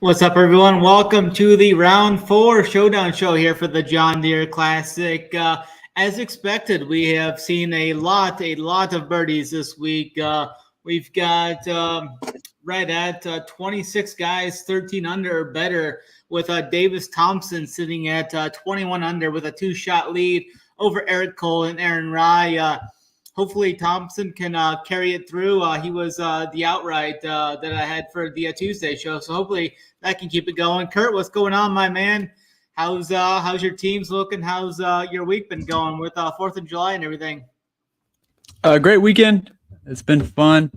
What's up, everyone? Welcome to the Round 4 Showdown show here for the John Deere Classic. As expected, we have seen a lot of birdies this week. We've got right at 26 guys, 13 under or better, with Davis Thompson sitting at 21 under with a two-shot lead over Eric Cole and Aaron Rai. Hopefully Thompson can carry it through. He was the outright that I had for the Tuesday show, so hopefully that can keep it going. Kurt, what's going on, my man? How's your teams looking? How's your week been going with 4th of July and everything? Great weekend. It's been fun.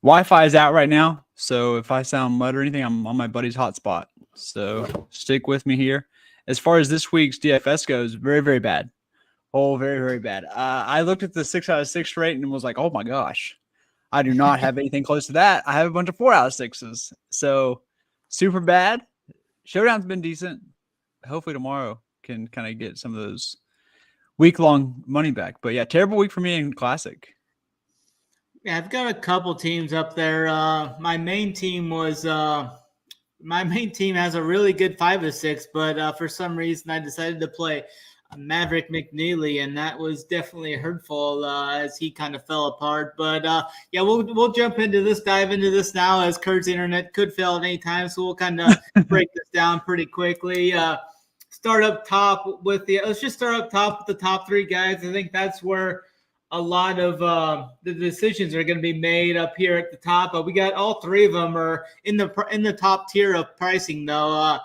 Wi-Fi is out right now, so if I sound mud or anything, I'm on my buddy's hotspot. So stick with me here. As far as this week's DFS goes, very, very bad. Oh, very, very bad. I looked at the 6 out of 6 rate and was like, oh my gosh, I do not have anything close to that. I have a bunch of 4 out of 6s. So super bad. Showdown's been decent. Hopefully tomorrow can kind of get some of those week-long money back. But yeah, terrible week for me in Classic. Yeah, I've got a couple teams up there. My main team has a really good 5 of 6, but for some reason I decided to play Maverick McNeely, and that was definitely hurtful as he kind of fell apart. But yeah, we'll jump into this, dive into this now, as Kurt's internet could fail at any time, so we'll kind of break this down pretty quickly. Let's just start up top with the top 3 guys. I think that's where a lot of the decisions are going to be made up here at the top. But we got all 3 of them are in the top tier of pricing, though.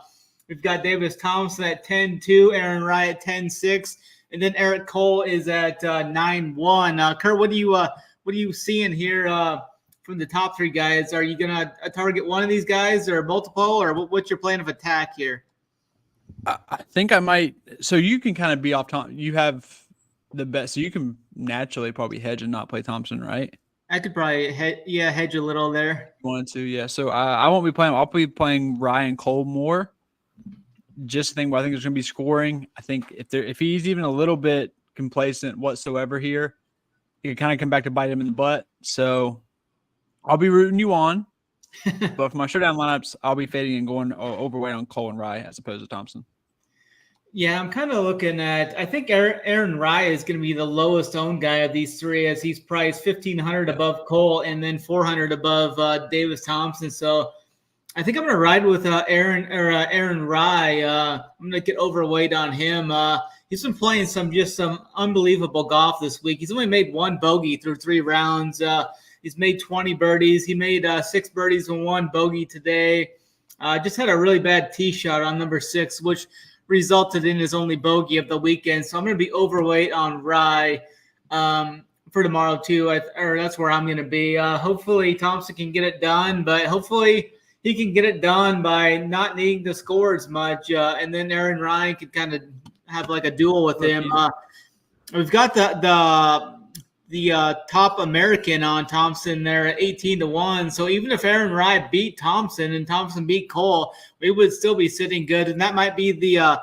We've got Davis Thompson at 10-2, Aaron Rai at 10-6, and then Eric Cole is at 9-1. Kurt, what are you seeing here from the top 3 guys? Are you gonna target one of these guys or multiple, or what's your plan of attack here? I think I might. So you can kind of be off top. You have the best, so you can naturally probably hedge and not play Thompson, right? I could probably hedge a little there. Wanted to, yeah. So I won't be playing. I'll be playing Ryan Cole more. Just the thing where I think there's going to be scoring. I think if he's even a little bit complacent whatsoever here, he can kind of come back to bite him in the butt. So I'll be rooting you on. But for my showdown lineups, I'll be fading and going overweight on Cole and Rai as opposed to Thompson. Yeah, I'm kind of looking at, I think Aaron Rai is going to be the lowest owned guy of these 3, as he's priced $1,500 above Cole and then $400 above Davis Thompson. So I think I'm going to ride with Aaron Rai. I'm going to get overweight on him. He's been playing some unbelievable golf this week. He's only made 1 bogey through 3 rounds. He's made 20 birdies. He made 6 birdies and 1 bogey today. Just had a really bad tee shot on number 6, which resulted in his only bogey of the weekend. So I'm going to be overweight on Rai for tomorrow too. That's where I'm going to be. Hopefully Thompson can get it done, but hopefully he can get it done by not needing to score as much, and then Aaron Rai could kind of have like a duel with him. We've got the top American on Thompson there at 18-1. So even if Aaron Rai beat Thompson and Thompson beat Cole, we would still be sitting good, and that might be the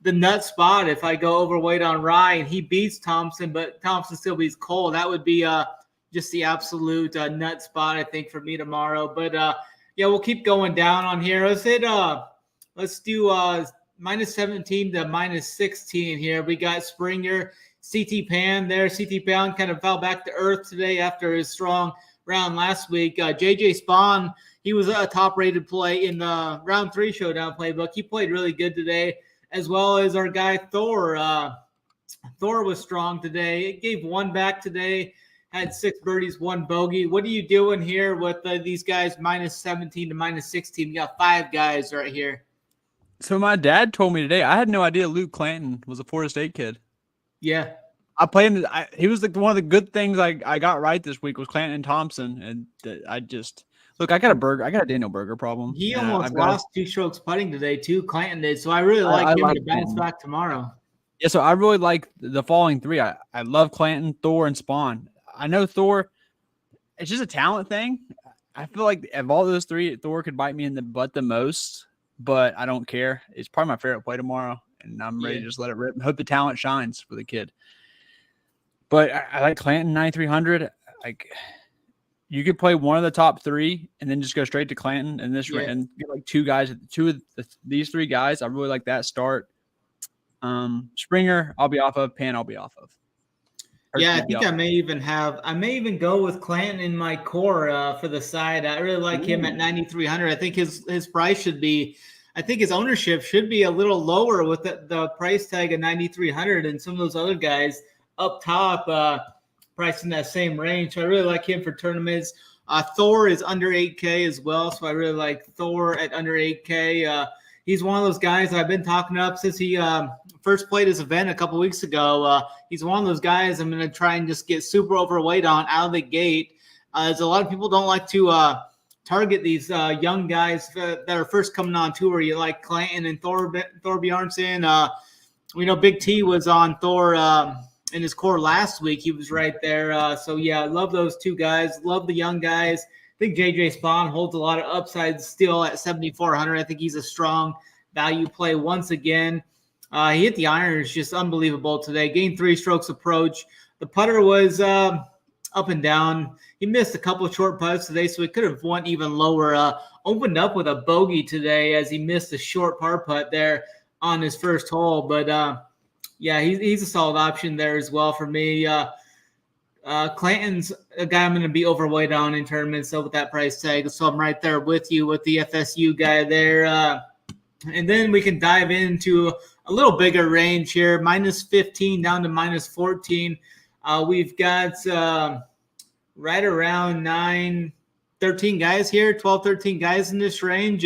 nut spot if I go overweight on Rai and he beats Thompson, but Thompson still beats Cole. That would be just the absolute nut spot, I think, for me tomorrow. But yeah, we'll keep going down on here. Let's do minus 17 to minus 16 here. We got Springer, CT Pan there. CT Pan kind of fell back to earth today after his strong round last week. JJ Spawn, he was a top-rated play in the round 3 showdown playbook. He played really good today, as well as our guy Thor. Thor was strong today. It gave 1 back today. Had 6 birdies, 1 bogey. What are you doing here with these guys minus 17 to minus 16? You got 5 guys right here. So my dad told me today, I had no idea Luke Clanton was a Florida State kid. Yeah. I played him. He was one of the good things I got right this week was Clanton and Thompson. And I got a Daniel Berger problem. He almost lost 2 strokes putting today too. Clanton did. So I really like him to bounce back tomorrow. Yeah, so I really like the following 3. I love Clanton, Thor, and Spawn. I know Thor, it's just a talent thing. I feel like of all those 3, Thor could bite me in the butt the most, but I don't care. It's probably my favorite play tomorrow, and I'm ready to just let it rip. Hope the talent shines for the kid. But I like Clanton 9,300. you could play one of the top 3 and then just go straight to Clanton and and get like 2 guys. These 3 guys, I really like that start. Springer, I'll be off of. Pan, I'll be off of. Yeah, I think I may even go with Clanton in my core for the side. I really like him at 9,300. I think his price should be, I think his ownership should be a little lower with the price tag of 9,300 and some of those other guys up top priced in that same range. So I really like him for tournaments. Thor is under 8K as well, so I really like Thor at under 8K. He's one of those guys I've been talking up since he first played his event a couple weeks ago. He's one of those guys I'm going to try and just get super overweight on out of the gate. As a lot of people don't like to target these young guys that are first coming on tour. You like Clanton and Thor Bjornsson. We know Big T was on Thor in his core last week. He was right there. So, yeah, I love those 2 guys. Love the young guys. I think JJ Spawn holds a lot of upside still at 7,400. I think he's a strong value play once again. He hit the irons just unbelievable today. Gained 3 strokes approach. The putter was up and down. He missed a couple of short putts today, so he could have went even lower. Opened up with a bogey today as he missed a short par putt there on his first hole. But, yeah, he's a solid option there as well for me. Clanton's a guy I'm going to be overweight on in tournaments, so with that price tag. So I'm right there with you with the FSU guy there. And then we can dive into a little bigger range here, minus 15 down to minus 14. We've got right around 13 guys here, 12, 13 guys in this range.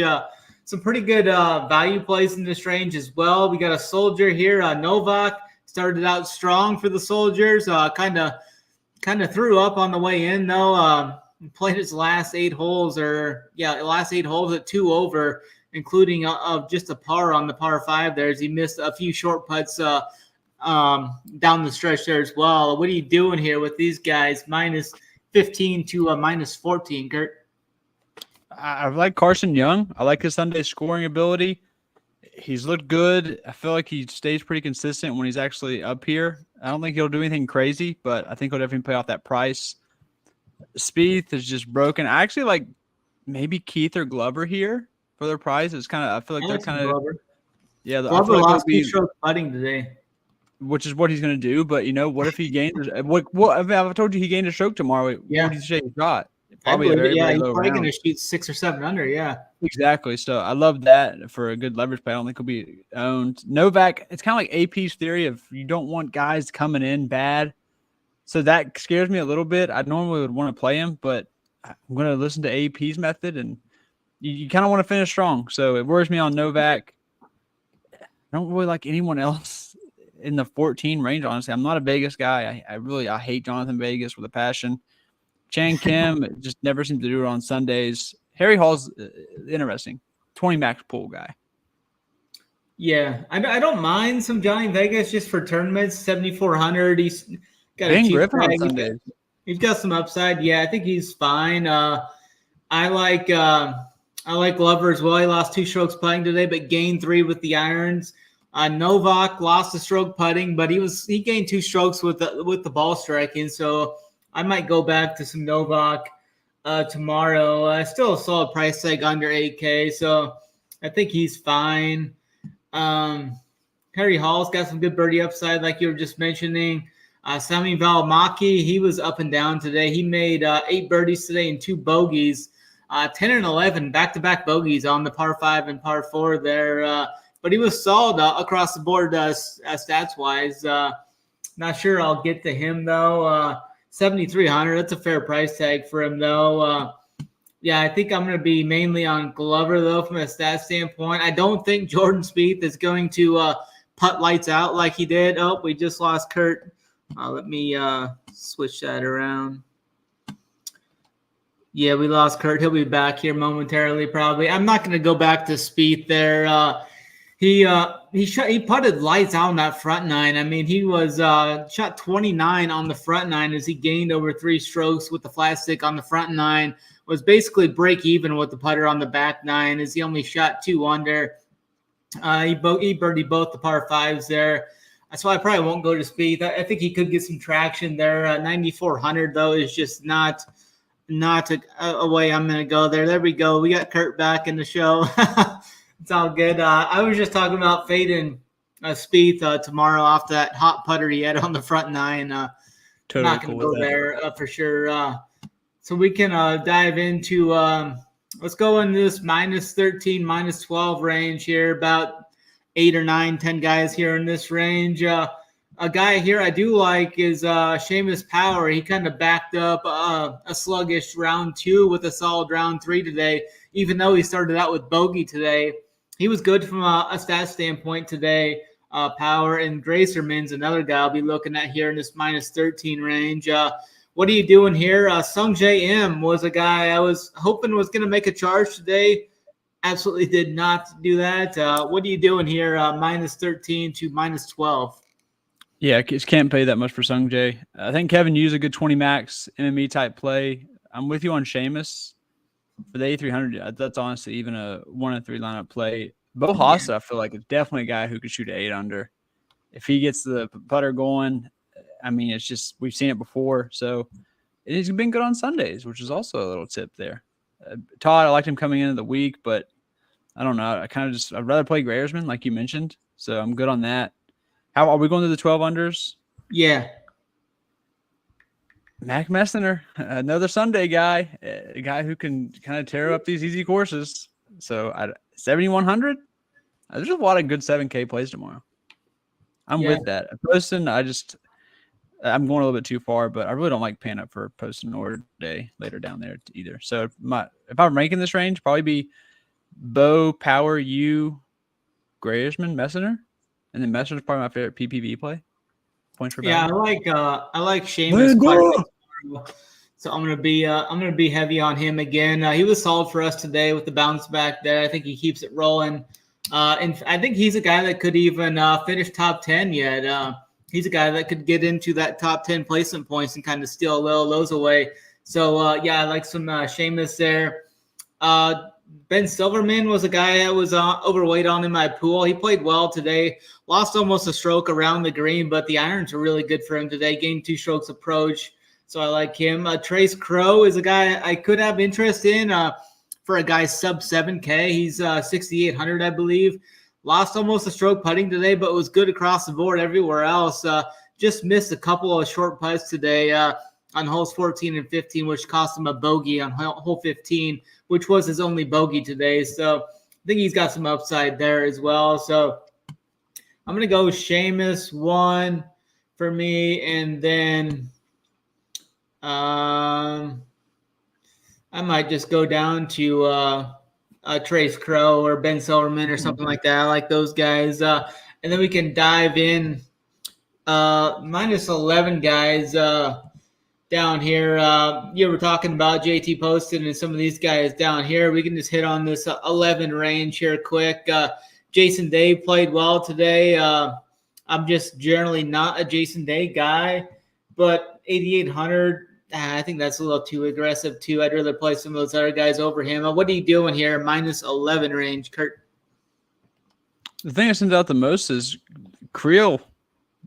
Some pretty good value plays in this range as well. We got a Soldier here. Novak started out strong for the Soldiers, kind of threw up on the way in, though. Played his last 8 holes at 2 over, including just a par on the par 5 there as he missed a few short putts down the stretch there as well. What are you doing here with these guys? Minus 15 to minus 14, Kurt? I like Carson Young. I like his Sunday scoring ability. He's looked good. I feel like he stays pretty consistent when he's actually up here. I don't think he'll do anything crazy, but I think he'll definitely play off that price. Spieth is just broken. I actually like maybe Keith or Glover here for their price. It's kind of, I feel like they're kind of, yeah. Glover lost 2 strokes putting today, which is what he's going to do. But what if he gains? What I've told you he gained a stroke tomorrow. Yeah, what did you say he shot? Probably very he's probably going to shoot 6 or 7 under. Yeah, exactly. So I love that for a good leverage play. I don't think he'll be owned. Novak, it's kind of like AP's theory of you don't want guys coming in bad. So that scares me a little bit. I normally would want to play him, but I'm going to listen to AP's method, and you kind of want to finish strong. So it worries me on Novak. I don't really like anyone else in the 14 range, honestly. I'm not a Vegas guy. I hate Jonathan Vegas with a passion. Chang Kim just never seems to do it on Sundays. Harry Hall's interesting. 20 max pool guy. Yeah, I don't mind some Johnny Vegas just for tournaments. 7,400. He's got Ben a cheap Griffin tag. on Sundays. He's got some upside. Yeah, I think he's fine. I like Glover as well. He lost 2 strokes putting today, but gained 3 with the irons. Novak lost a stroke putting, but he gained 2 strokes with the ball striking. So I might go back to some Novak tomorrow. Still a solid price tag under 8K, so I think he's fine. Harry Hall's got some good birdie upside, like you were just mentioning. Sami Valimaki, he was up and down today. He made 8 birdies today and 2 bogeys. 10 and 11 back-to-back bogeys on the par 5 and par 4 there. But he was solid across the board stats-wise. Not sure I'll get to him, though. 7,300, that's a fair price tag for him, though. Yeah, I think I'm going to be mainly on Glover, though, from a stat standpoint. I don't think Jordan Spieth is going to putt lights out like he did. Oh, we just lost Kurt. Let me switch that around. Yeah, we lost Kurt. He'll be back here momentarily, probably. I'm not going to go back to Spieth there. He putted lights out on that front 9. I mean, he was shot 29 on the front 9 as he gained over 3 strokes with the flat stick on the front 9. Was basically break even with the putter on the back 9 as he only shot 2 under. He birdied both the par 5s there. So I probably won't go to Spieth. I think he could get some traction there. 9,400 though is just not not a way I'm going to go there. There we go. We got Kurt back in the show. It's all good. I was just talking about fading Spieth tomorrow off that hot putter he had on the front nine. Totally not going to go there for sure. So we can dive into let's go in this -13, -12 range here, about 8 or 9, 10 guys here in this range. A guy here I do like is Seamus Power. He kind of backed up a sluggish round 2 with a solid round 3 today, even though he started out with bogey today. He was good from a stat standpoint today. Power, and Gracerman's another guy I'll be looking at here in this -13 range. What are you doing here? Sung Jae Im was a guy I was hoping was going to make a charge today. Absolutely did not do that. What are you doing here? -13 to -12. Yeah, I just can't pay that much for Sung Jae. I think Kevin used a good 20 max MME type play. I'm with you on Seamus for the A300. That's honestly even a 1 in 3 lineup play. Bo Hossa, I feel like, is definitely a guy who could shoot an 8 under. If he gets the putter going, I mean, it's just, we've seen it before. So he's been good on Sundays, which is also a little tip there. Todd, I liked him coming into the week, but I don't know. I'd rather play Grayersman, like you mentioned. So I'm good on that. How are we going to the 12 unders? Yeah. Mac Messner, another Sunday guy, a guy who can kind of tear up these easy courses. So 7,100. There's a lot of good 7K plays tomorrow. I'm with that. Poston, I'm going a little bit too far, but I really don't like paying up for Poston or Day later down there either. So if I'm ranking this range, probably be Bo, Power, you, Grayersman, Messner, and then Messner's probably my favorite PPV play. Points for value. I like Seamus quite a bit. So I'm gonna be heavy on him again. He was solid for us today with the bounce back there. I think he keeps it rolling. And I think he's a guy that could even finish top 10 yet. He's a guy that could get into that top 10 placement points and kind of steal a little of those away. So, I like some Seamus there. Ben Silverman was a guy that was overweight on in my pool. He played well today. Lost almost a stroke around the green, but the irons are really good for him today. Gained 2 strokes approach, so I like him. Trace Crow is a guy I could have interest in for a guy sub 7K. He's 6,800, I believe. Lost almost a stroke putting today, but was good across the board everywhere else. Just missed a couple of short putts today on holes 14 and 15, which cost him a bogey on hole 15, which was his only bogey today. So I think he's got some upside there as well. So I'm going to go Seamus 1 for me, and then I might just go down to Trace Crow or Ben Silverman or something like that. I like those guys. And then we can dive in -11 guys down here. You were talking about JT Poston and some of these guys down here. We can just hit on this 11 range here quick. Jason Day played well today. I'm just generally not a Jason Day guy, but 8,800, I think that's a little too aggressive too. I'd rather play some of those other guys over him. What are you doing here? -11 range, Kurt. The thing that stands out the most is Creel.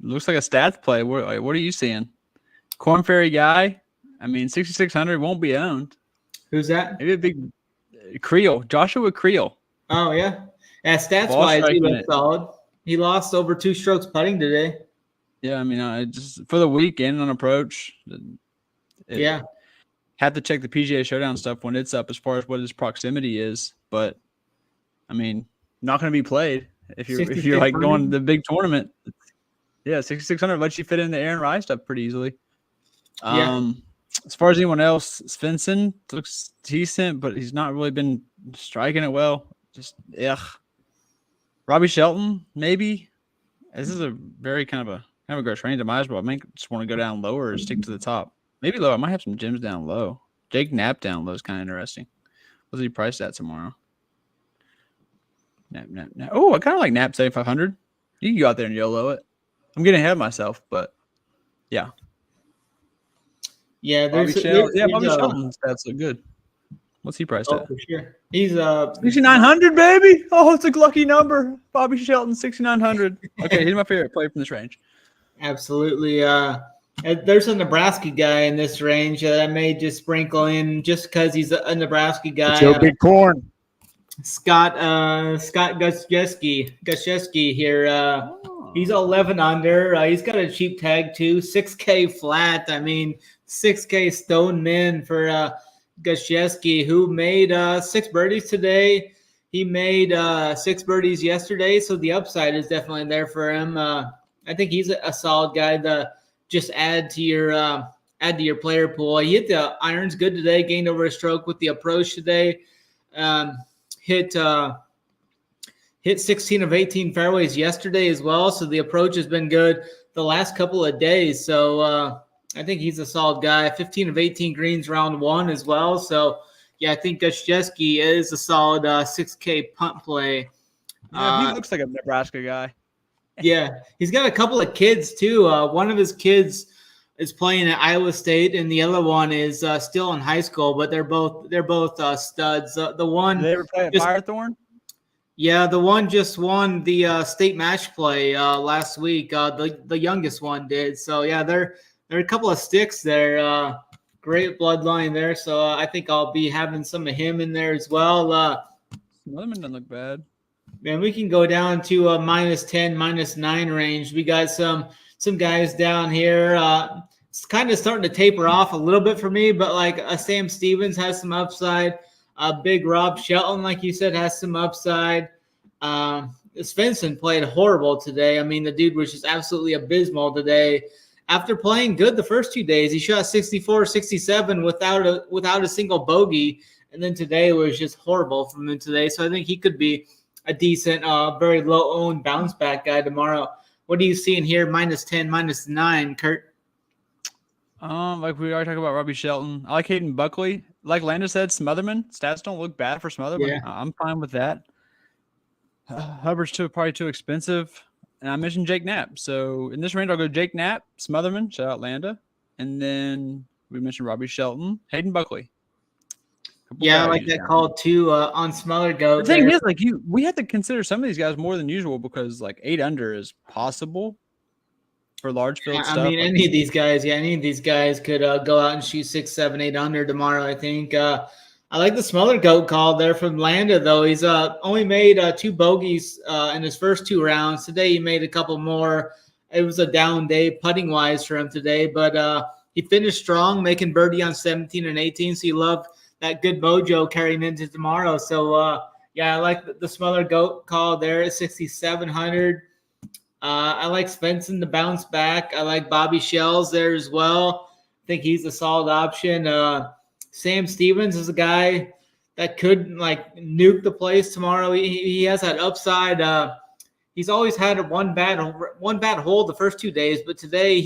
Looks like a stats play. What are you seeing? Corn Ferry guy. I mean, 6,600 won't be owned. Who's that? Maybe a big Creel. Joshua Creel. Oh, yeah. Yeah, stats-wise, he looks solid. He lost over 2 strokes putting today. Yeah, I mean, just for the weekend on approach. Have to check the PGA Showdown stuff when it's up as far as what his proximity is. But, I mean, not going to be played if you're like going to the big tournament. Yeah, 6,600 lets you fit in the Aaron Rai stuff pretty easily. As far as anyone else, Svensson looks decent, but he's not really been striking it well. Just Robbie Shelton, maybe. This is a very kind of a gross range. I might as well. I might just want to go down lower or stick to the top. Maybe low. I might have some gems down low. Jake Knapp down low is kind of interesting. What's he priced at tomorrow? Knapp. Oh, I kind of like Knapp 7,500. You can go out there and YOLO it. I'm getting ahead of myself, but yeah. Yeah, Bobby Shelton's stats look good. What's he priced at? For sure. He's 6,900, baby. Oh, it's a lucky number. Bobby Shelton, 6,900. Okay, he's my favorite player from this range. Absolutely. There's a Nebraska guy in this range that I may just sprinkle in just because he's a Nebraska guy. Joe Big Corn. Scott Gosiewski here. He's 11 under. He's got a cheap tag too, 6K flat. I mean, 6K stone min for Gosiewski, who made 6 birdies today. He made 6 birdies yesterday, so the upside is definitely there for him. I think he's a solid guy to just add to your player pool. He hit the irons good today, gained over a stroke with the approach today. Hit 16 of 18 fairways yesterday as well, so the approach has been good the last couple of days. So I think he's a solid guy. 15 of 18 greens round 1 as well. So yeah, I think Gosiewski is a solid 6K punt play. Yeah, he looks like a Nebraska guy. Yeah, he's got a couple of kids too. One of his kids is playing at Iowa State, and the other one is still in high school. But they're both studs. The one Did they ever play at Firethorn? Yeah, the one just won the state match play last week. The youngest one did. So yeah, they're a couple of sticks there. Great bloodline there. So I think I'll be having some of him in there as well. Smotherman doesn't look bad. Man, we can go down to -10, -9 range. We got some guys down here. It's kind of starting to taper off a little bit for me, but like Sam Stevens has some upside. Big Rob Shelton, like you said, has some upside. Svensson played horrible today. I mean, the dude was just absolutely abysmal today. After playing good the first 2 days, he shot 64, 67 without a single bogey, and then today was just horrible from him today. So I think he could be a decent, very low-owned bounce-back guy tomorrow. What are you seeing here? -10, -9, Kurt? Like we already talked about Robbie Shelton. I like Hayden Buckley. Like Landon said, Smotherman. Stats don't look bad for Smotherman. Yeah. I'm fine with that. Hubbard's probably too expensive. And I mentioned Jake Knapp. So in this range, I'll go Jake Knapp, Smotherman, shout out Landa. And then we mentioned Robbie Shelton, Hayden Buckley. Yeah, I like that call too on Smeller Goat. The thing is, like we have to consider some of these guys more than usual because like 8 under is possible for large field stuff. I mean, any of these guys could go out and shoot 6, 7, 8 under tomorrow. I think. I like the Smeller Goat call there from Landa, though. He's only made 2 bogeys in his first 2 rounds. Today he made a couple more. It was a down day putting wise for him today, but he finished strong, making birdie on 17 and 18. So you love that good mojo carrying into tomorrow. So yeah, I like the Smeller Goat call there at 6,700. I like Svensson to bounce back. I like Bobby Shells there as well. I think he's a solid option. Sam Stevens is a guy that could like nuke the place tomorrow. He has that upside. He's always had one bad hole the first 2 days, but today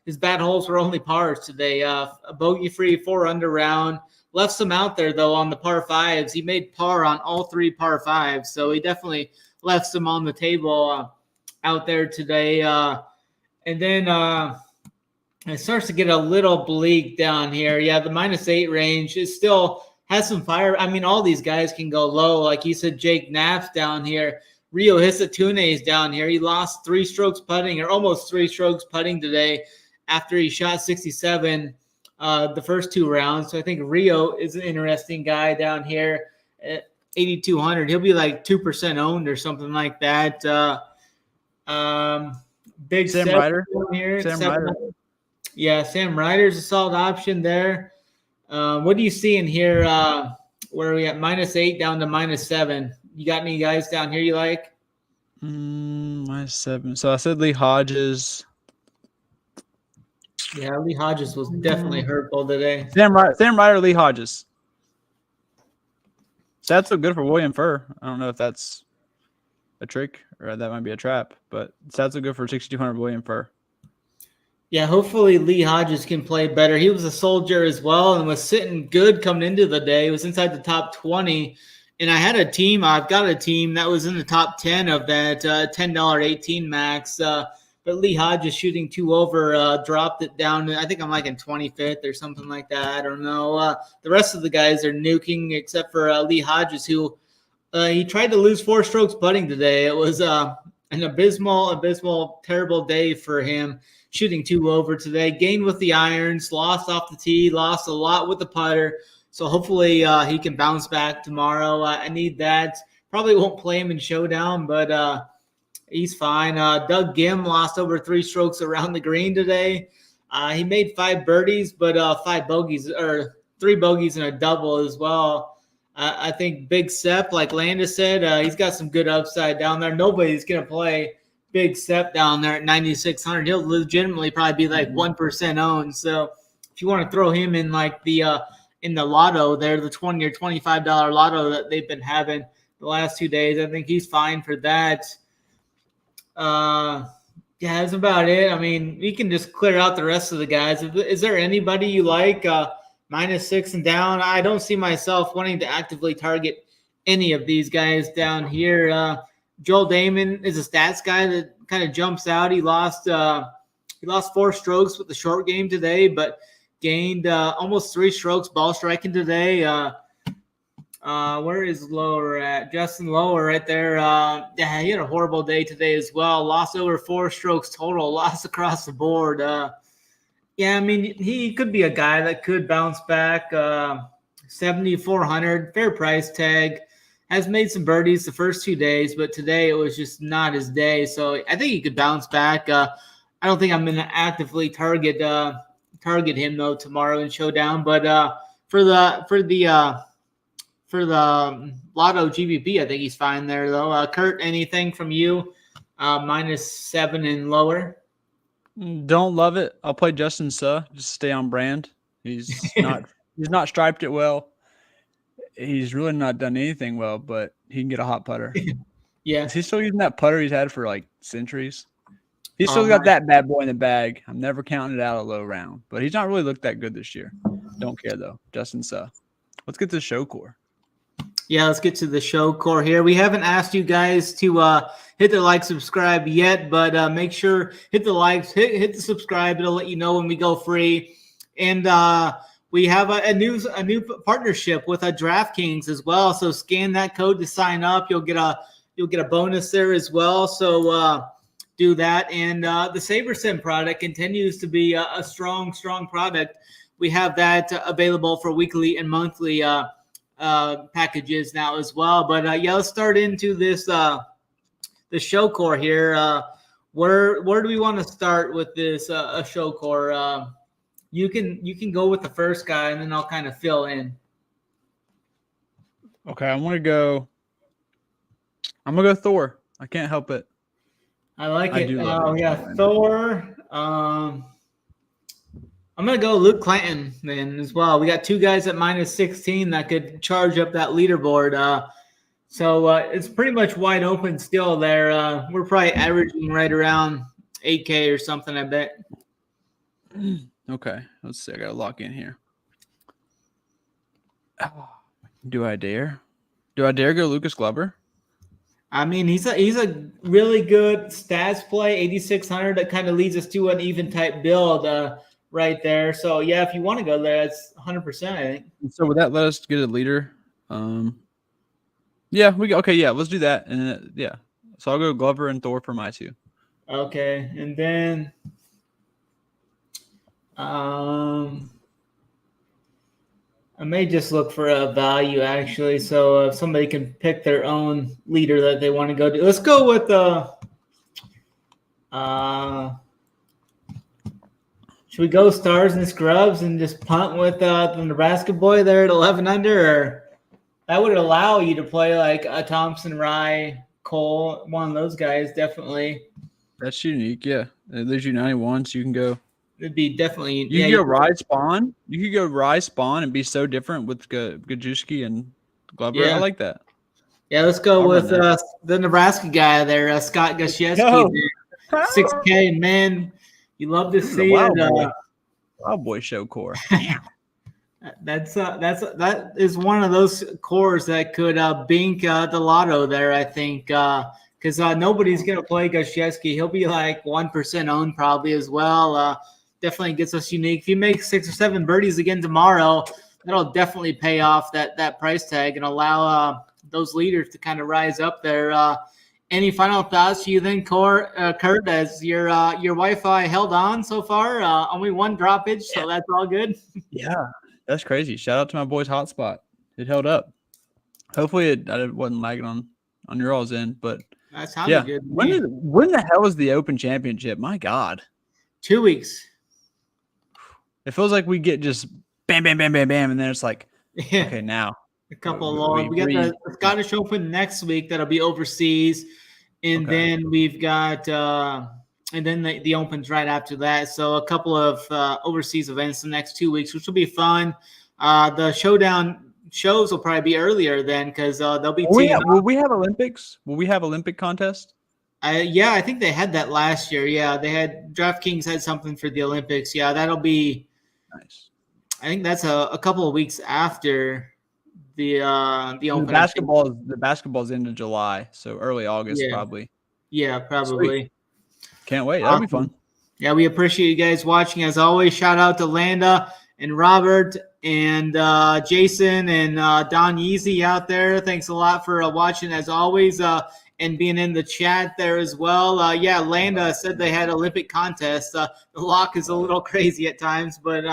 his bad holes were only pars today. A bogey-free 4 under round. Left some out there, though, on the par 5s. He made par on all 3 par 5s, so he definitely left some on the table out there today. And then it starts to get a little bleak down here. Yeah, the -8 range is still has some fire. I mean, all these guys can go low. Like you said, Jake Knapp's down here. Rio Hisatune is down here. He lost 3 strokes putting, or almost 3 strokes putting today after he shot 67 the first 2 rounds. So I think Rio is an interesting guy down here at 8,200. He'll be like 2% owned or something like that. Big Sam Ryder here. Sam Ryder. Yeah, Sam Ryder's a solid option there. What do you see in here? Where are we at? -8 down to -7. You got any guys down here you like? -7. So I said Lee Hodges. Yeah, Lee Hodges was definitely hurtful today. Sam Ryder, Lee Hodges. Stats look good for William Furr. I don't know if that's a trick or that might be a trap, but stats look good for 6,200 William Furr. Yeah, hopefully Lee Hodges can play better. He was a soldier as well and was sitting good coming into the day. He was inside the top 20. And I've got a team that was in the top 10 of that $10.18 max. But Lee Hodges shooting 2 over dropped it down. I think I'm like in 25th or something like that. I don't know. The rest of the guys are nuking except for Lee Hodges, who he tried to lose 4 strokes putting today. It was an abysmal, terrible day for him. Shooting 2 over today, gained with the irons, lost off the tee, lost a lot with the putter. So hopefully he can bounce back tomorrow. I need that. Probably won't play him in Showdown, but he's fine. Doug Gim lost over 3 strokes around the green today. He made 5 birdies, but 5 bogeys, or 3 bogeys and a double as well. I think Big Sep, like Landis said, he's got some good upside down there. Nobody's going to play Big Sep down there at 9,600. He'll legitimately probably be like 1% owned. So if you want to throw him in like the in the lotto there, the $20 or $25 lotto that they've been having the last 2 days, I think he's fine for that. Yeah, that's about it. I mean, we can just clear out the rest of the guys. Is there anybody you like -6 and down? I don't see myself wanting to actively target any of these guys down here. Joel Damon is a stats guy that kind of jumps out. He lost 4 strokes with the short game today, but gained almost 3 strokes ball striking today. Where is Lower at? Justin Lower right there. Yeah, he had a horrible day today as well. Lost over 4 strokes total. Lost across the board. Yeah, I mean, he could be a guy that could bounce back. 7,400, fair price tag. Has made some birdies the first 2 days, but today it was just not his day. So I think he could bounce back. I don't think I'm going to actively target him though tomorrow in Showdown. But for the Lotto GBP, I think he's fine there though. Kurt, anything from you? -7 and lower. Don't love it. I'll play Justin Suh. Just stay on brand. He's not striped it well. He's really not done anything well, but he can get a hot putter. Yeah. Is he still using that putter he's had for like centuries? He's still got that bad boy in the bag. I'm never counting it out a low round, but he's not really looked that good this year. Don't care though. Justin Suh. Let's get to the show core. Yeah, let's get to the show core here. We haven't asked you guys to hit the like, subscribe yet, but make sure hit the likes, hit the subscribe. It'll let you know when we go free. And we have a new partnership with DraftKings as well. So scan that code to sign up. You'll get a bonus there as well. So do that. And the SaberSim product continues to be a strong product. We have that available for weekly and monthly packages now as well. But yeah, let's start into this the show core here. Where do we want to start with this show core? You can go with the first guy, and then I'll kind of fill in. Okay, I'm gonna go Thor. I can't help it. I like it. Oh yeah, Thor. I'm gonna go Luke Clanton then as well. We got 2 guys at -16 that could charge up that leaderboard. So it's pretty much wide open still there. We're probably averaging right around 8K or something, I bet. Okay, let's see. I gotta lock in here. Do I dare? Do I dare go Lucas Glover? I mean, he's a really good stats play, 8,600. That kind of leads us to an even type build right there. So yeah, if you want to go there, that's 100%. I think. So would that let us get a leader? Yeah, okay. Yeah, let's do that. And yeah, so I'll go Glover and Thor for my 2. Okay, and then I may just look for a value actually, so if somebody can pick their own leader that they want to go to. Let's go with should we go stars and scrubs and just punt with the Nebraska boy there at 11 under? Or that would allow you to play like a Thompson, Rye, Cole, one of those guys definitely. That's unique, yeah. There's you 91, so you can go. It'd be definitely. You could go Rye Spawn. You could go Rye Spawn and be so different with Gajewski and Glover. Yeah. I like that. Yeah, let's go with the Nebraska guy there, Scott Gajewski. 6K, man. You love to see it. Wild boy show core. That is one of those cores that could bink the lotto there, I think, because nobody's gonna play Gajewski. He'll be like 1% owned probably as well. Definitely gets us unique. If you make 6 or 7 birdies again tomorrow, that'll definitely pay off that price tag and allow those leaders to kind of rise up there. Any final thoughts you then, Kurt, as your Wi-Fi held on so far? Only one droppage, so that's all good. Yeah, that's crazy. Shout out to my boy's hotspot. It held up. Hopefully it wasn't lagging on your all's end, but That sounded good. When the hell is the Open Championship? My God. 2 weeks. It feels like we get just bam, bam, bam, bam, bam, and then it's like, okay, now. A couple of we got the Scottish Open next week that'll be overseas, and then we've got and then the Open's right after that. So a couple of overseas events the next 2 weeks, which will be fun. The Showdown shows will probably be earlier then because they'll be. Will we have Olympics? Will we have Olympic contest? Yeah, I think they had that last year. Yeah, they had DraftKings had something for the Olympics. Yeah, that'll be nice. I think that's a couple of weeks after the Open. The basketball's into July, so early August probably. Yeah, probably. Sweet. Can't wait. That'll be fun. Yeah, we appreciate you guys watching as always. Shout out to Landa and Robert and Jason and Don Yeezy out there. Thanks a lot for watching as always and being in the chat there as well. Landa said they had Olympic contest. The lock is a little crazy at times, but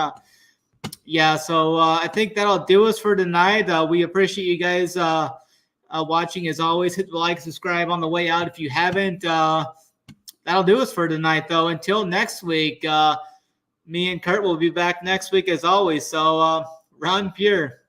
so I think that'll do us for tonight. We appreciate you guys watching as always. Hit the like, subscribe on the way out if you haven't. That'll do us for tonight, though. Until next week, me and Kurt will be back next week as always. So run pure.